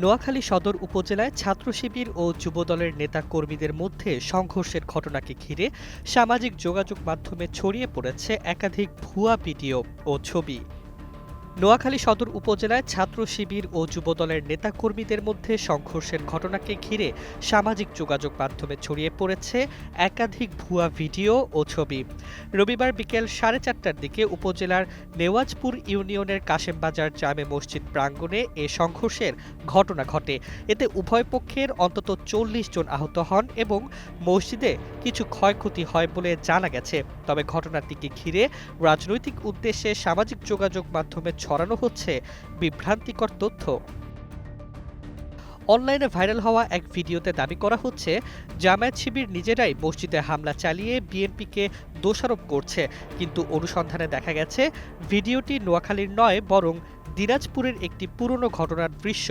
নোয়াখালী সদর উপজেলায় ছাত্র শিবির ও যুবদলের নেতা কর্মীদের মধ্যে সংঘর্ষের ঘটনাকে ঘিরে সামাজিক যোগাযোগ মাধ্যমে ছড়িয়ে পড়েছে একাধিক ভুয়া ভিডিও ও ছবি। নোয়াখালী সদর উপজেলায় ছাত্র শিবির ও যুবদলের নেতাকর্মীদের মধ্যে সংঘর্ষের ঘটনাকে ঘিরে সামাজিক যোগাযোগ মাধ্যমে ছড়িয়ে পড়েছে একাধিক ভুয়া ভিডিও ও ছবি। রবিবার বিকেল 4:30টার দিকে উপজেলার নেওয়াজপুর ইউনিয়নের কাশেমবাজার জামে মসজিদ প্রাঙ্গণে এ সংঘর্ষের ঘটনা ঘটে। এতে উভয় পক্ষের অন্তত 40 জন আহত হন এবং মসজিদে কিছু ক্ষয়ক্ষতি হয় বলে জানা গেছে। তবে ঘটনাটিকে ঘিরে রাজনৈতিক উদ্দেশ্যে সামাজিক যোগাযোগ মাধ্যমে ছড়ানো হচ্ছে বিভ্রান্তিকর তথ্য। অনলাইনে ভাইরাল হওয়া এক ভিডিওতে দাবি করা হচ্ছে জামায়াত শিবির নিজেরাই মসজিদে হামলা চালিয়ে বিএনপিকে দোষারোপ করছে, কিন্তু অনুসন্ধানে দেখা গেছে ভিডিওটি নোয়াখালীর নয় বরং দিনাজপুরের একটি পুরনো ঘটনার দৃশ্য।